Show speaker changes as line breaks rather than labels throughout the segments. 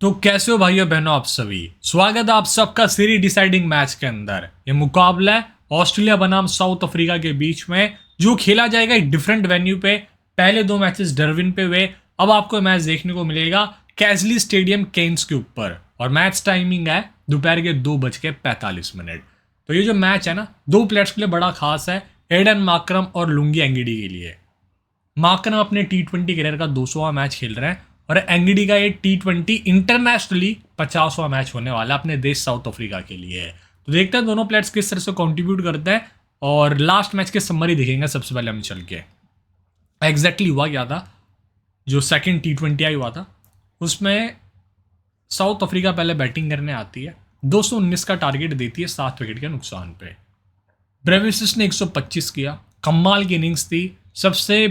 तो कैसे हो भाइयों बहनों आप सभी। स्वागत है आप सबका सीरीज डिसाइडिंग मैच के अंदर। ये मुकाबला है ऑस्ट्रेलिया बनाम साउथ अफ्रीका के बीच में, जो खेला जाएगा एक डिफरेंट वेन्यू पे। पहले दो मैचेस डार्विन पे हुए, अब आपको मैच देखने को मिलेगा कैजली स्टेडियम केन्स के ऊपर। और मैच टाइमिंग है दोपहर के 2:45। तो ये जो मैच है ना, दो प्लेयर्स के लिए बड़ा खास है, एडन मार्करम और लुंगी एंगिडी के लिए। मार्करम अपने टी20 करियर का 200वां मैच खेल रहे हैं और एंगिडी का ये टी20 इंटरनेशनली 50वां मैच होने वाला है अपने देश साउथ अफ्रीका के लिए। तो देखते हैं दोनों प्लेयर्स किस तरह से कंट्रीब्यूट करते हैं और लास्ट मैच के समरी देखेंगे सबसे पहले हम चल के। एग्जैक्टली हुआ क्या था, जो सेकंड टी20 आई हुआ था उसमें साउथ अफ्रीका पहले बैटिंग करने आती है, 219 का टारगेट देती है 7 विकेट के नुकसान पे। ब्रेविसिस ने 125 किया, कमाल की इनिंग्स थी, सबसे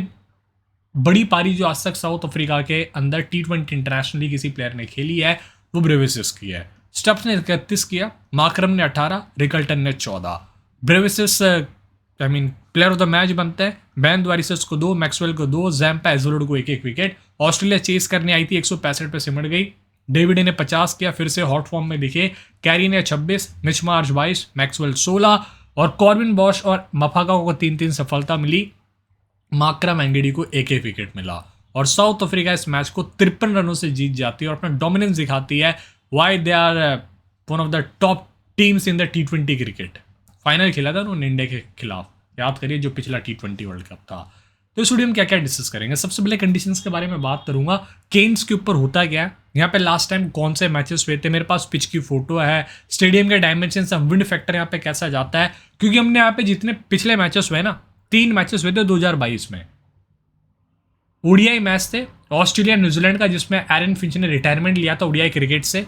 बड़ी पारी जो आज तक साउथ अफ्रीका के अंदर टी20 इंटरनेशनली किसी प्लेयर ने खेली है वो ब्रेविसिस की है। स्टप्स ने 31 किया, मार्करम ने 18, रिकल्टन ने 14। ब्रेविसिस प्लेयर ऑफ द मैच बनते हैं। बैन द्वारिसस को 2, मैक्सवेल को 2, जैम्पा एजोलोड को 1-1 विकेट। ऑस्ट्रेलिया चेस करने आई थी, 165 पे सिमट गई। डेविड ने 50 किया, फिर से हॉट फॉर्म में दिखे। कैरी ने 26, मिच मार्श 22, मैक्सवेल 16 और कॉर्बिन बॉश और मफाका को 3-3 सफलता मिली। मार्करम एंगिडी को 1-1 विकेट मिला और साउथ अफ्रीका इस मैच को 53 रनों से जीत जाती है और अपना डोमिनेंस दिखाती है। Why they are one of the top teams in the टी20 क्रिकेट। फाइनल खेला था उन्होंने इंडिया के खिलाफ, याद करिए, जो पिछला टी20 वर्ल्ड कप था। तो इस वीडियो में क्या क्या डिस्कस करेंगे। सबसे पहले कंडीशंस के बारे में बात करूंगा, केन्स के ऊपर होता क्या है, यहाँ पे लास्ट टाइम कौन से मैचेस हुए थे, मेरे पास पिच की फोटो है, स्टेडियम के डायमेंशन, विंड फैक्टर यहाँ पे कैसा जाता है, क्योंकि हमने यहाँ पे जितने पिछले मैचेस हुए ना, 3 मैचेस हुए थे 2022 में। ओडीआई मैच थे ऑस्ट्रेलिया न्यूजीलैंड का, जिसमें एरन फिंच ने रिटायरमेंट लिया था ओडीआई क्रिकेट से।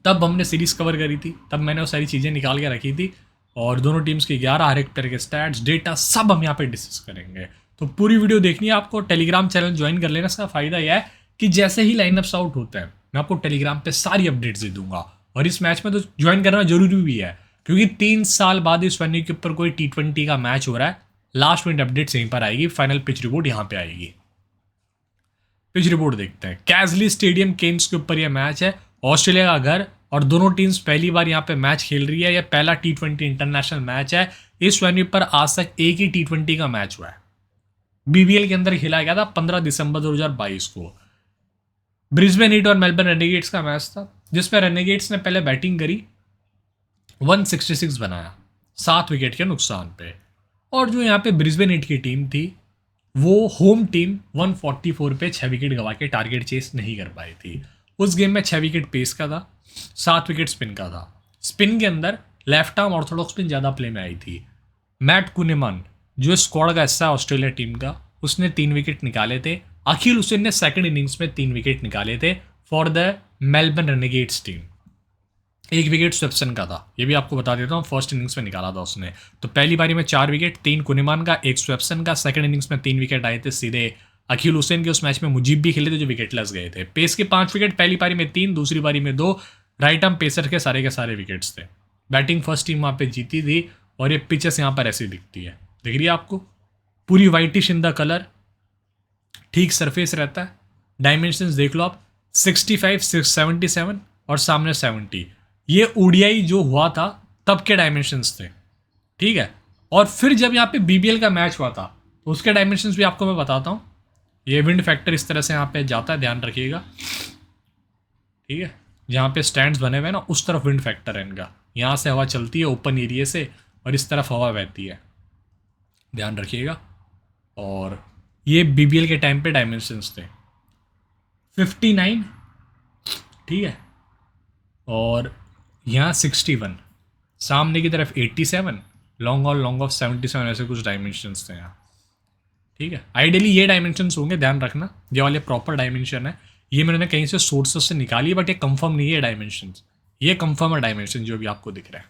तब हमने सीरीज कवर करी थी, तब मैंने वो सारी चीज़ें निकाल के रखी थी और दोनों टीम्स के 11 हर एक तरह के स्टैट्स, डेटा सब हम यहाँ पे डिस्कस करेंगे। तो पूरी वीडियो देखनी है आपको, टेलीग्राम चैनल ज्वाइन कर लेना। इसका फायदा यह है कि जैसे ही लाइनअप्स आउट होता है मैं आपको टेलीग्राम पे सारी अपडेट्स दे दूंगा। और इस मैच में तो ज्वाइन करना जरूरी भी है, क्योंकि 3 साल बाद इस वेन्यू के ऊपर कोई टी20 का मैच हो रहा है। लास्ट मिनट अपडेट्स यहीं पर आएगी, फाइनल पिच रिपोर्ट यहाँ पे आएगी। पिच रिपोर्ट देखते हैं। कैजली स्टेडियम केन्स के ऊपर यह मैच है, ऑस्ट्रेलिया का घर, और दोनों टीम्स पहली बार यहाँ पे मैच खेल रही है। यह पहला टी20 इंटरनेशनल मैच है। इस वेन्यू पर आज तक एक ही टी20 का मैच हुआ है, बीबीएल के अंदर खेला गया था 15 दिसंबर 2022 को। ब्रिस्बेन हीट और मेलबर्न रेनेगेट्स का मैच था, जिसमें रेनेगेट्स ने पहले बैटिंग करी, 166 बनाया 7 विकेट के नुकसान पे। और जो यहाँ पे ब्रिस्बेन हीट की टीम थी, वो होम टीम 144 पे 6 विकेट गवा के टारगेट चेस नहीं कर पाई थी। उस गेम में 6 विकेट पेस का था, 7 विकेट स्पिन का था। स्पिन के अंदर लेफ्ट आर्म ऑर्थोडॉक्स स्पिन ज़्यादा प्ले में आई थी। मैट कुनेमन जो स्क्वाड का हिस्सा है ऑस्ट्रेलिया टीम का, उसने 3 विकेट निकाले थे। अखिल हुसैन ने सेकंड इनिंग्स में 3 विकेट निकाले थे for the Melbourne Renegades team. 1 wicket Swepson का था, ये भी आपको बता देता हूँ, फर्स्ट इनिंग्स में निकाला था उसने। तो पहली पारी में 4 विकेट, 3 कुनेमान का, 1 स्वेप्सन का। सेकंड इनिंग्स में 3 विकेट आए थे सीधे अखिल हुसैन के। उस मैच में मुजीब भी खेले थे जो विकेटलेस गए थे। पेस के 5 विकेट, पहली पारी में 3, दूसरी पारी में 2। राइट आर्म पेसर के सारे विकेट्स थे। बैटिंग फर्स्ट टीम वहाँ पे जीती थी और ये पिचेस यहाँ पर ऐसी दिखती है, दिख रही है आपको, पूरी वाइटिश इन द कलर, ठीक सरफेस रहता है। डायमेंशंस देख लो आप, 65, 677 और सामने 70। ये ओडीआई जो हुआ था तब के डायमेंशंस थे, ठीक है। और फिर जब यहाँ पे बीबीएल का मैच हुआ था तो उसके डायमेंशंस भी आपको मैं बताता हूँ। ये विंड फैक्टर इस तरह से यहाँ पे जाता है, ध्यान रखिएगा, ठीक है। जहाँ पे स्टैंड्स बने हुए हैं ना, उस तरफ विंड फैक्टर है इनका। यहाँ से हवा चलती है ओपन एरिया से और इस तरफ हवा बहती है, ध्यान रखिएगा। और ये बीबीएल के टाइम पे डायमेंशंस थे 59, ठीक है, और यहाँ 61, सामने की तरफ 87, लॉन्ग और लॉन्ग ऑफ 77, ऐसे कुछ डायमेंशंस थे यहाँ, ठीक है। आइडियली ये डायमेंशंस होंगे, ध्यान रखना, ये वाले प्रॉपर डायमेंशन है। ये मैंने कहीं से सोर्सेस से निकाली है, बट ये कंफर्म नहीं है डायमेंशंस, ये कंफर्म है डायमेंशन जो भी आपको दिख रहा है,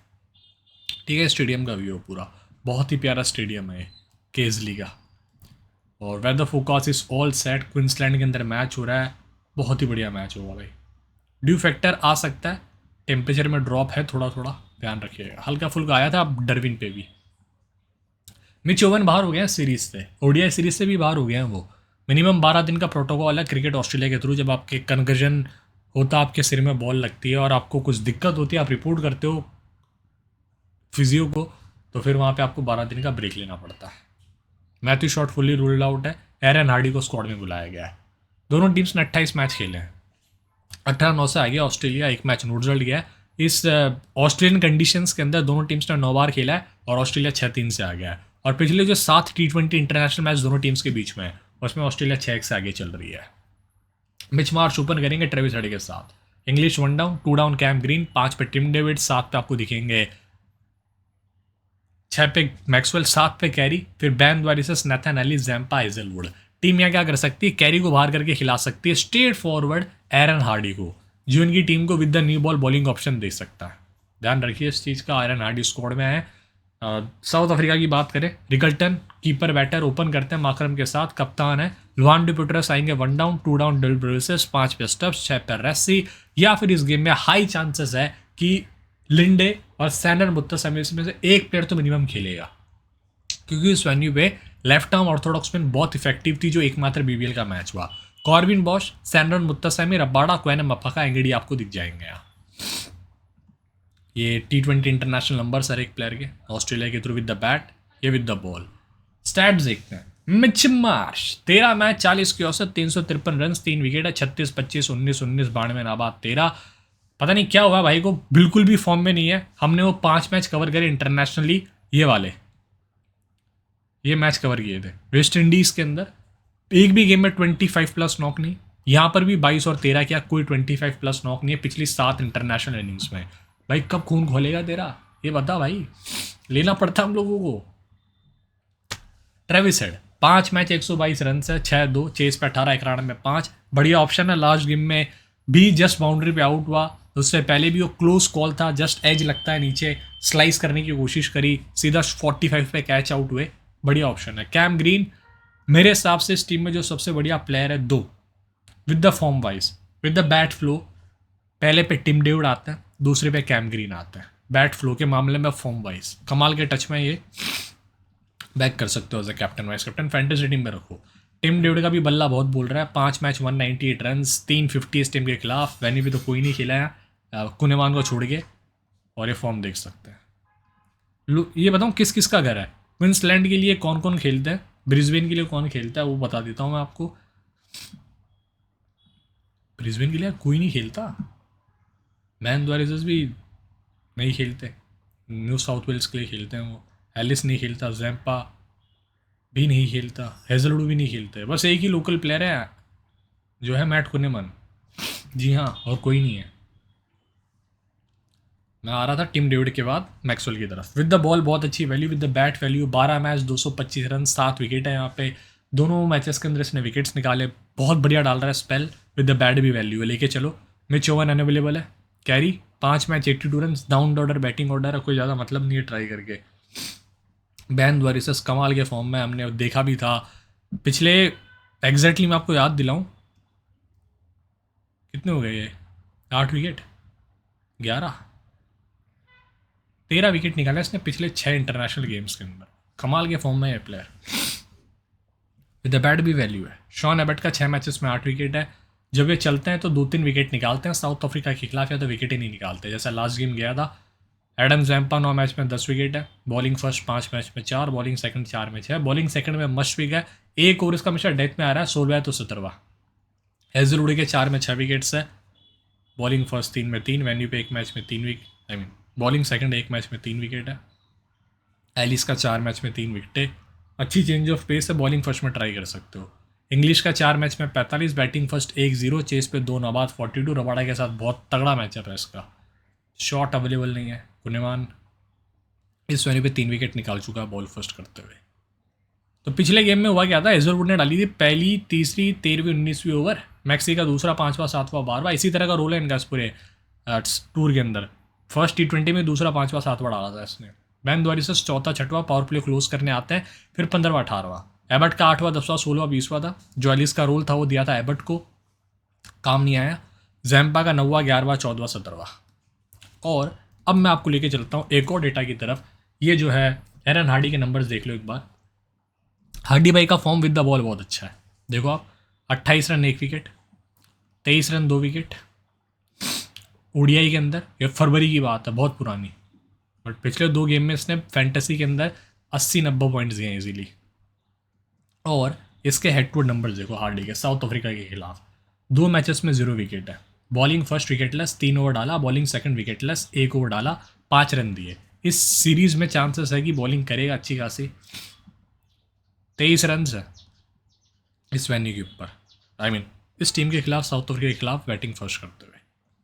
ठीक है। स्टेडियम का व्यू पूरा बहुत ही प्यारा स्टेडियम है केजली का। और weather forecast is all set, Queensland के अंदर मैच हो रहा है, बहुत ही बढ़िया मैच होगा भाई। ड्यू फैक्टर आ सकता है, टेम्परेचर में ड्रॉप है थोड़ा थोड़ा, ध्यान रखिएगा। हल्का फुल्का आया था अब डार्विन पे भी। मिच ओवन बाहर हो गए हैं सीरीज से, ओडीआई सीरीज से भी बाहर हो गए हैं वो। मिनिमम 12 दिन का प्रोटोकॉल है क्रिकेट ऑस्ट्रेलिया के थ्रू, जब आपके कन्वर्जन होता आपके सिर में बॉल लगती है और आपको कुछ दिक्कत होती है, आप रिपोर्ट करते हो फिजियो को, तो फिर वहाँ पे आपको 12 दिन का ब्रेक लेना पड़ता है। Matthew Short fully ruled out है, एरन हार्डी को स्क्वाड में बुलाया गया है। दोनों टीम्स ने 28 मैच खेले हैं। 18-9 से आ गया ऑस्ट्रेलिया, एक मैच न्यूट्रल गया है। इस ऑस्ट्रेलियन कंडीशंस के अंदर दोनों टीम्स ने 9 बार खेला है और ऑस्ट्रेलिया 6-3 से आ गया है। और पिछले जो 7 T20 इंटरनेशनल मैच दोनों टीम्स के बीच में है, उसमें ऑस्ट्रेलिया 6 से आगे चल रही है। मिच मार्श ओपन करेंगे ट्रेविस हेड के साथ। Inglis 1 down, 2 down Cam Green, 5 पे टिम डेविड, 7 पे आपको दिखेंगे, 6 पे मैक्सवेल, 7 पे कैरी, फिर Ben Dwarshuis, Nathan Ellis, Zampa, Hazlewood. Team यहाँ क्या कर सकती है, कैरी को बाहर करके खिला सकती है स्ट्रेट फॉरवर्ड एरन हार्डी को, जो इनकी टीम को with the new ball bowling option दे सकता है। ध्यान रखिए इस चीज़ का। एरन हार्डी स्क्वाड में है। साउथ अफ्रीका की बात करें, रिकल्टन कीपर बैटर ओपन करते हैं माकरम के साथ, कप्तान है। लुआन डिपुटरस आएंगे 1 down, 2 down dill bruises, 5 pay stubs, 6 पे रेस्सी। या फिर इस गेम में हाई चांसेस है कि लिंडे और सैंडर मुत्तसमी में से एक प्लेयर तो मिनिमम खेलेगा, क्योंकि इस वेन्यू पे लेफ्ट आर्म ऑर्थोडॉक्स स्पिन बहुत इफेक्टिव थी, जो एकमात्र बीबीएल का मैच हुआ। कॉर्बिन बॉश, सैंडर मुत्तसमी, रबाडा, क्वेन मफका, एंगडी आपको दिख जाएंगे यहाँ। ये T20 इंटरनेशनल नंबर्स हर एक प्लेयर के, ऑस्ट्रेलिया के थ्रू विद द बैट, ये विद द बॉल। स्टैट्स देखते हैं। मिच मार्श 13 मैच 40 की औसत, 353 रन, 3 विकेट है, 36, 25, 19, 19, 92 नाबाद 13। पता नहीं क्या हुआ भाई को, बिल्कुल भी फॉर्म में नहीं है। हमने वो 5 मैच कवर करे इंटरनेशनली, ये वाले ये मैच कवर किए थे वेस्ट इंडीज़ के अंदर, एक भी गेम में 25 प्लस नॉक नहीं। यहाँ पर भी 22 और 13 किया, कोई 25 प्लस नॉक नहीं है पिछली 7 इंटरनेशनल इनिंग्स में। भाई कब खून खोलेगा तेरा, ये बता भाई, लेना पड़ता हम लोगों को। ट्रेविस हेड 5 मैच 122 रन से 6-2, चेस पे 18, 91 में 5, बढ़िया ऑप्शन है। लास्ट गेम में भी जस्ट बाउंड्री पे आउट हुआ, उससे पहले भी वो क्लोज कॉल था, जस्ट एज लगता है नीचे, स्लाइस करने की कोशिश करी, सीधा 45 पे कैच आउट हुए, बढ़िया ऑप्शन है। कैम ग्रीन मेरे हिसाब से इस टीम में जो सबसे बढ़िया प्लेयर है, 2 with the form wise, with the bat flow. पहले पे टिम डेविड आता है, दूसरे पे कैम ग्रीन आता है। बैट फ्लो के मामले में फॉर्म वाइज कमाल के टच में ये बैक कर सकते हो as a captain vice captain, fantasy team में रखो। टिम डेविड का भी बल्ला बहुत बोल रहा है, 5 मैच 198 रन, 350 इस टीम के खिलाफ। वैन्यू पे तो कोई नहीं खेला है कुनेमान को छोड़ के, और ये फॉर्म देख सकते हैं। ये बताऊँ किस किस का घर है, क्वींसलैंड के लिए कौन कौन खेलते हैं, ब्रिस्बेन के लिए कौन खेलता है वो बता देता हूँ मैं आपको। ब्रिस्बेन के लिए कोई नहीं खेलता, मैन द्वारिस भी नहीं खेलते, न्यू साउथ वेल्स के लिए खेलते हैं वो। एलिस नहीं खेलता, जैम्पा भी नहीं खेलता, हेजलवुड भी नहीं खेलते। बस एक ही लोकल प्लेयर है जो है मैट कुनेमन, जी हाँ, और कोई नहीं है। मैं आ रहा था टिम डेविड के बाद मैक्सवेल की तरफ। विद द बॉल बहुत अच्छी value, with the bat value 12 match 225 run, 7 wicket है यहाँ पे। दोनों मैचेस के अंदर इसने विकेट्स निकाले, बहुत बढ़िया डाल रहा है स्पेल। विद द बैट भी वैल्यू है, लेके चलो। मिच ओवन अनअवेलेबल है। Carry 5 match 82 run, down order batting order है, कोई ज़्यादा मतलब नहीं है ट्राई करके। बैन द्वारिस कमाल के फॉर्म में, हमने देखा भी था पिछले, एग्जैक्टली मैं आपको याद दिलाऊं, कितने हो गए ये, 8 विकेट, 13 विकेट निकाला इसने पिछले 6 इंटरनेशनल गेम्स के अंदर। कमाल के फॉर्म में ये प्लेयर। विद द बैट भी वैल्यू है। शॉन एबट का 6 मैचेस में 8 विकेट है। जब ये चलते हैं तो 2-3 विकेट निकालते हैं साउथ अफ्रीका के खिलाफ, या तो विकेट ही नहीं निकालते, जैसा लास्ट गेम गया था। एडम जैम्पा 9 मैच में 10 विकेट है। बॉलिंग फर्स्ट 5 मैच में 4, बॉलिंग सेकंड 4 में 6, बॉलिंग सेकंड में मस्ट विक है। एक ओवर इसका हमेशा डेथ में आ रहा है, 16वां तो 17वां। हेजलवुड के 4 में 6 विकेट्स है। बॉलिंग फर्स्ट 3 में 3, वेन्यू पे 1 मैच में 3 wicket, I mean bowling second 1 match में 3 विकेट है। एलिस का 4 मैच में 3 विकेटें, अच्छी चेंज ऑफ पेस है, बॉलिंग फर्स्ट में ट्राई कर सकते हो। इंग्लिश का 4 मैच में 45, बैटिंग फर्स्ट 1-0, चेस पे 2 नाबाद 42। रबाडा के साथ बहुत तगड़ा मैचअप है इसका। शॉट अवेलेबल नहीं है। कुनेमान इस वेन्यू पे 3 विकेट निकाल चुका है बॉल फर्स्ट करते हुए। तो पिछले गेम में हुआ क्या था, हेजलवुड ने डाली थी पहली, तीसरी, 13वीं, 19वीं ओवर, मैक्सी का दूसरा, 5वां, 7वां, 12वां, इसी तरह का रोल है इनका इस पूरे टूर के अंदर। फर्स्ट T20 में दूसरा, 5वां, 7वां डाला था इसने। बैन द्वारिस चौथा, 6वां पावर प्ले क्लोज करने आते हैं, फिर 15वां, 18वां। एबर्ट का 8वां, 10वां, 16वां, 20वां था। जो एलिस का रोल था वो दिया था एबर्ट को, काम नहीं आया। जैम्पा का 9वां, 11वां, 14वां, 17वां। और अब मैं आपको लेके चलता हूँ एक और डेटा की तरफ। ये जो है एरन हार्डी के नंबर्स देख लो एक बार। हार्डी भाई का फॉर्म विद द बॉल बहुत अच्छा है। देखो आप, 28 run 1 wicket, 23 run 2 wicket, ODI के अंदर, ये फरवरी की बात है, बहुत पुरानी, बट पिछले 2 गेम में इसने फैंटेसी के अंदर 80-90 पॉइंट्स दिए इजीली। और इसके हेड टू नंबर्स देखो हार्डी के साउथ अफ्रीका के खिलाफ, 2 मैचेस में 0 विकेट है, बॉलिंग फर्स्ट विकेटलेस 3 ओवर डाला, बॉलिंग सेकंड विकेटलेस 1 ओवर डाला, 5 रन दिए। इस सीरीज़ में चांसेस है कि बॉलिंग करेगा अच्छी खासी। 23 रन है इस वेन्यू के ऊपर, आई मीन इस टीम के खिलाफ, साउथ अफ्रीका के खिलाफ बैटिंग फर्स्ट करते हुए।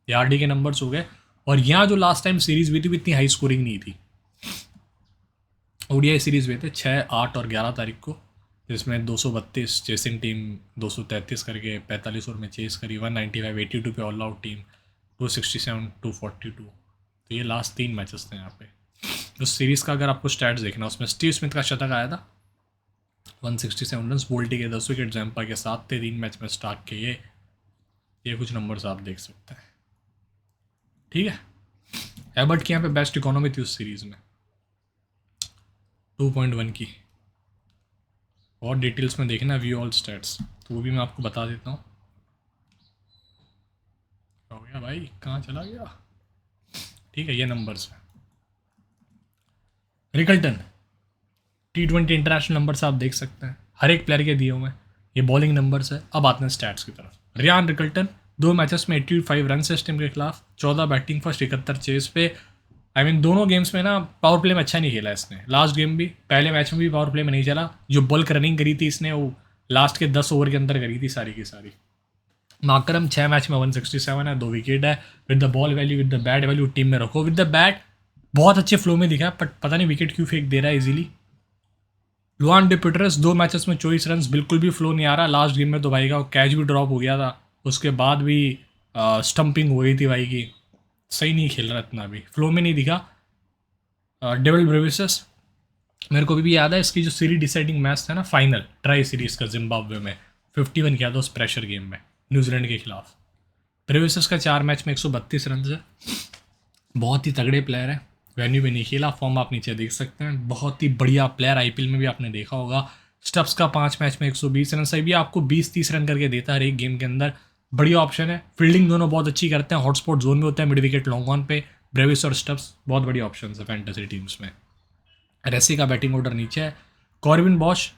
ये हार्डी के नंबर्स हो गए। और यहाँ जो लास्ट टाइम सीरीज़ हुई थी वो इतनी हाई स्कोरिंग नहीं थी। ओडीआई सीरीज़ हुए थे 6, 8 और 11 तारीख को, जिसमें 232 चेसिंग टीम 233 करके 45 ओवर में चेस करी, 195 82 पे ऑल आउट टीम, 267 242। तो ये लास्ट 3 मैचेस थे यहाँ पे। उस सीरीज़ का अगर आपको स्टैट्स देखना, उसमें स्टीव स्मिथ का शतक आया था, 167 रन, बोल्टी के 10 विकेट, जैम्पा के 7 थे 3 मैच में स्टार्क के। ये कुछ नंबर्स आप देख सकते हैं, ठीक है। एबर्ट की यहाँ पे बेस्ट इकोनॉमी थी उस सीरीज़ में 2.1 की। और डिटेल्स में देखना व्यू ऑल स्टैट्स, तो वो भी मैं आपको बता देता हूँ। हो गया भाई, कहाँ चला गया, ठीक है। ये नंबर्स हैं रिकल्टन T20 इंटरनेशनल नंबर्स आप देख सकते हैं, हर एक प्लेयर के दिए हुए हैं। ये बॉलिंग नंबर्स है। अब आते हैं स्टैट्स की तरफ। रियान रिकल्टन 2 मैचेस में 85 रन से इस टीम के खिलाफ, 14 बैटिंग फर्स्ट, 71 चेस पे। आई मीन दोनों गेम्स में ना पावर प्ले में अच्छा नहीं खेला इसने। लास्ट गेम भी, पहले मैच में भी पावर प्ले में नहीं चला। जो बल्क रनिंग करी थी इसने वो लास्ट के 10 ओवर के अंदर करी थी सारी की सारी। माकरम 6 मैच में 167 है, 2 विकेट है। With the ball value, with the bat value, team में रखो। विद द बैट बहुत अच्छे फ्लो में दिखा, बट पता नहीं विकेट क्यों फेंक दे रहा है इजीली। लुआन डे पिटरस 2 मैचेस में 24 रन, बिल्कुल भी फ्लो नहीं आ रहा। लास्ट गेम में तो भाई का कैच भी ड्रॉप हो गया था, उसके बाद भी स्टंपिंग हो गई थी भाई की। सही नहीं खेल रहा, इतना भी फ्लो में नहीं दिखा। डेविड ब्रेविस, मेरे को भी याद है इसकी जो सीरीज डिसाइडिंग मैच था ना, फाइनल ट्राई सीरीज़ का जिम्बाब्वे में, 51 किया था उस प्रेशर गेम में न्यूजीलैंड के खिलाफ। ब्रेविस का 4 मैच में 132 रन है, बहुत ही तगड़े प्लेयर है। वेन्यू में नहीं खेला, फॉर्म आप नीचे देख सकते हैं। बहुत ही बढ़िया प्लेयर, आईपीएल में भी आपने देखा होगा। स्टब्स का 5 मैच में 120 रन, सही भी आपको 20-30 रन करके देता है हर एक गेम के अंदर। बढ़िया ऑप्शन है। फील्डिंग दोनों बहुत अच्छी करते हैं, हॉटस्पॉट जोन में होते हैं, मिड विकेट लॉन्ग ऑन पे। ब्रेविस और स्टब्स बहुत बढ़िया ऑप्शन है फैंटेसी टीम्स में। रेसी का बैटिंग ऑर्डर नीचे है। कॉर्बिन बॉश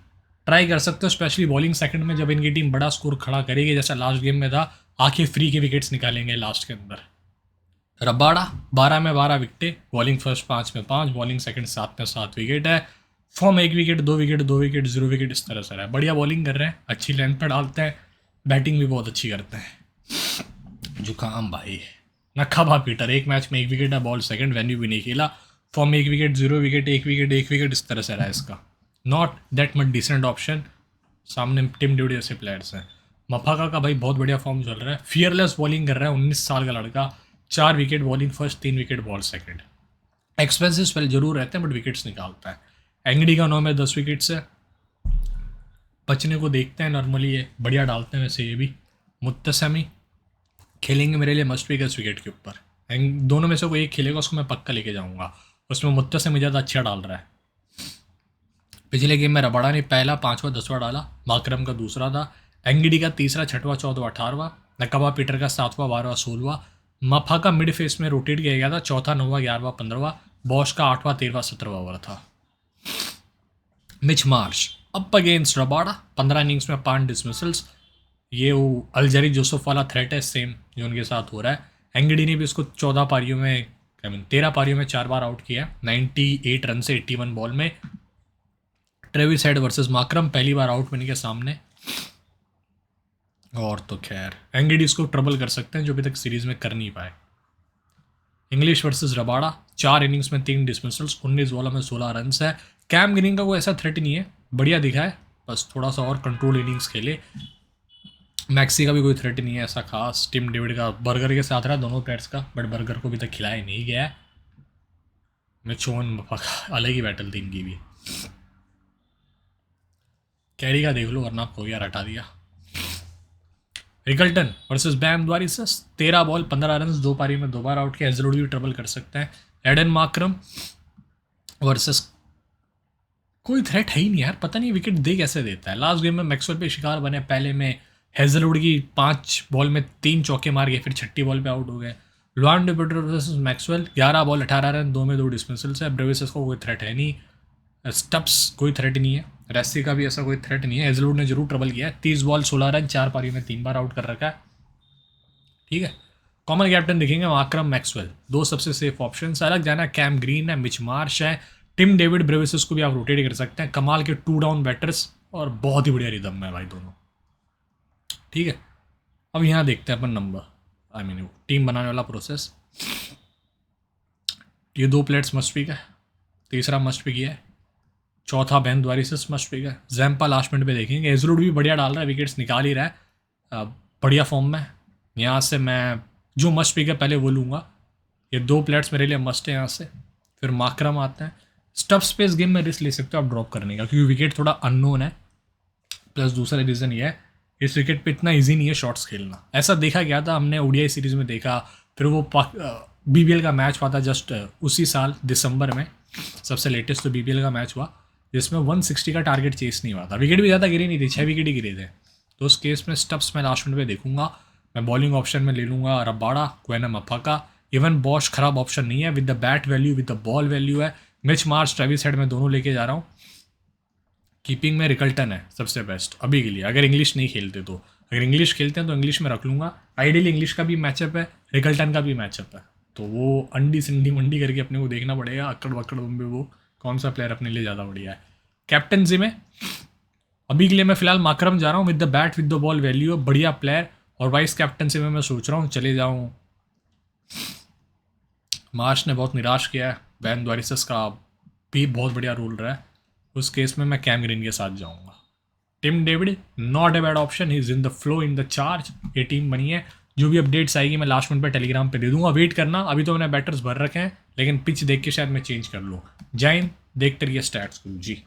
ट्राई कर सकते हो, स्पेशली बॉलिंग सेकंड में जब इनकी टीम बड़ा स्कोर खड़ा करेगी, जैसा लास्ट गेम में था, आके फ्री के विकेट्स निकालेंगे लास्ट के अंदर। रबाड़ा 12 में 12 विकेट, बॉलिंग फर्स्ट 5 में 5, बॉलिंग सेकंड 7 में 7 विकेट है। Form 1 wicket 2 wicket 2 wicket 0 wicket इस तरह से है। बढ़िया बॉलिंग कर रहे हैं, अच्छी लेंथ पर डालते हैं, बैटिंग भी बहुत अच्छी करते हैं। जुकाम भाई नखा भा पीटर, 1 मैच में 1 विकेट है, बॉल सेकंड, वेन्यू भी नहीं खेला। Form 1 wicket 0 wicket 1 wicket 1 wicket इस तरह से रहा है इसका। Not that much decent option. सामने टिम डेविड जैसे प्लेयर्स हैं। मफाका का भाई बहुत बढ़िया फॉर्म चल रहा है, फियरलेस बॉलिंग कर रहा है, 19 साल का लड़का। 4 wicket bowling first, 3 wicket ball second. Expensive spell जरूर रहते हैं बट विकेट्स निकालता है। एंगडी का 9 में 10 विकेट्स है। बचने को देखते हैं नॉर्मली, ये बढ़िया डालते हैं वैसे ये भी। मुत्तसमी खेलेंगे मेरे लिए मस्ट बी 10 विकेट के ऊपर। दोनों में से कोई एक खेलेगा, उसको मैं पक्का लेके जाऊंगा। उसमें मुत्तसमी ज़्यादा अच्छा डाल रहा है। पिछले गेम में रबाड़ा ने पहला 5वां 10वां डाला, माकरम का दूसरा था, एंगडी का तीसरा 6वां 14वां 18वां, नकबा पीटर का 7वां 12वां 16वां। मफा का मिड फेस में रोटेट किया गया था, 4था 9वां 11वां 15वां। बॉश का 8वां 13वां 17वां ओवर था। Mitch Marsh up against Rabada, 15 innings में 5 डिसमिसल्स। ये वो अल्जरी जोसेफ वाला थ्रेट है सेम जो उनके साथ हो रहा है। एंगडी ने भी उसको 14 पारियों में 13 पारियों में 4 बार आउट किया, 98 रन से 81 बॉल में। ट्रेविस हेड वर्सेस माकरम, पहली बार आउट होने के सामने। और तो खैर एंगडी इसको ट्रबल कर सकते हैं जो अभी तक सीरीज में कर नहीं पाए। इंग्लिश वर्सेस रबाड़ा, 4 इनिंग्स में 3 डिसमिसल्स, 19 बॉलों में 16 रन है। कैम ग्रीन का कोई ऐसा थ्रेट नहीं है, बढ़िया दिखा है, बस थोड़ा सा और कंट्रोल इनिंग्स खेले। मैक्सी का भी कोई थ्रेट नहीं है ऐसा खास। टिम डेविड का बर्गर के साथ रहा दोनों प्लेयर्स का, बट बर्गर को अभी तक खिलाया नहीं गया है। मिचोन अलग ही बैटल थी इनकी भी। कैरी का देख लो वरना आपको यार हटा दिया। रिकल्टन वर्सेस बैम द्वारिसस, 13 बॉल 15 रन, 2 पारी में 2 बार आउट किया, जरूर भी ट्रबल कर सकते हैं। एडन माकरम वर्सेस कोई थ्रेट है ही नहीं यार, पता नहीं विकेट दे कैसे देता है। लास्ट गेम में मैक्सवेल पे शिकार बने, पहले में हेजलवुड की 5 बॉल में 3 चौके मार गए, फिर 6ठी बॉल पे आउट हो गए। Luann David versus Maxwell, 11 ball 18 run, 2 में 2 डिसमिसल्स है। ब्रेविस को कोई थ्रेट है नहीं, स्टप्स कोई थ्रेट नहीं है, रेस्सी का भी ऐसा कोई थ्रेट नहीं है। हेजलवुड ने जरूर ट्रबल किया है, 30 बॉल 16 रन, 4 पारियों में 3 बार आउट कर रखा है। ठीक है, कॉमन कैप्टन देखेंगे मार्करम मैक्सवेल, 2 सबसे सेफ ऑप्शन। अलग जाना कैम ग्रीन है, मिच मार्श है, टिम डेविड, ब्रेविस को भी आप रोटेट कर सकते हैं। कमाल के 2 डाउन बैटर्स और बहुत ही बढ़िया रिदम में भाई दोनों। ठीक है, अब यहाँ देखते हैं अपन नंबर, आई मीन टीम बनाने वाला प्रोसेस। ये 2 प्लेयर्स मस्ट पिक है, तीसरा मस्ट पिक है, चौथा बैन द्वारिसिस मस्ट पिक है। जैम्पा लास्ट मिनट पे देखेंगे। हेजलवुड भी बढ़िया डाल रहा है, विकेट्स निकाल ही रहा है, बढ़िया फॉर्म में। यहाँ से मैं जो मस्ट पिक है पहले वो लूँगा। ये 2 प्लेयर्स मेरे लिए मस्ट है यहाँ से। फिर मार्करम आते हैं। स्टफ स्पेस गेम में रिस्क ले सकते हो आप ड्रॉप करने का, क्योंकि विकेट थोड़ा अननोन है। प्लस दूसरा रीज़न ये है, इस विकेट पे इतना इजी नहीं है शॉट्स खेलना। ऐसा देखा गया था, हमने ओडीआई सीरीज़ में देखा। फिर वो बीबीएल का मैच हुआ था जस्ट उसी साल दिसंबर में, सबसे लेटेस्ट तो बीबीएल का मैच हुआ जिसमें 160 का टारगेट चेस नहीं हुआ था। विकेट भी ज़्यादा गिरी नहीं थी, 6 विकेट ही गिरे थे। तो उस केस में स्टप्स मैं लास्ट मिनट पे देखूंगा। मैं बॉलिंग ऑप्शन में ले लूँगा Rabada, Kwena Maphaka. Even Bosch खराब ऑप्शन नहीं है, with the bat value with the ball value है। मिच मार्श, ट्रेविस हेड में दोनों लेके जा रहा हूँ। कीपिंग में रिकल्टन है सबसे बेस्ट अभी के लिए, अगर इंग्लिश नहीं खेलते तो। अगर इंग्लिश खेलते हैं तो इंग्लिश में रख लूँगा। आइडियली इंग्लिश का भी मैचअप है, रिकल्टन का भी मैचअप है, तो वो अंडी सिंडी मंडी करके अपने को देखना पड़ेगा अक्कड़ बक्कड़ बम्बे वो कौन सा प्लेयर अपने लिए ज़्यादा बढ़िया है। कैप्टनसी में अभी के लिए मैं फिलहाल मार्करम जा रहा हूँ, with the bat with the ball value, बढ़िया प्लेयर। और वाइस कैप्टनसी में मैं सोच रहा हूँ चले जाऊँ, मार्श ने बहुत निराश किया है, वैन द्वारिसिस का भी बहुत बढ़िया रोल रहा है, उस केस में मैं कैम ग्रीन के साथ जाऊँगा। Tim David not a bad option, he is in the flow in the charge. ये टीम बनी है, जो भी अपडेट्स आएगी मैं लास्ट मिनट पे टेलीग्राम पे दे दूंगा, वेट करना। अभी तो मैंने बैटर्स भर रखे हैं, लेकिन पिच देख के शायद मैं चेंज कर लूँ। जैन देखते रहिए स्टैट्स को जी।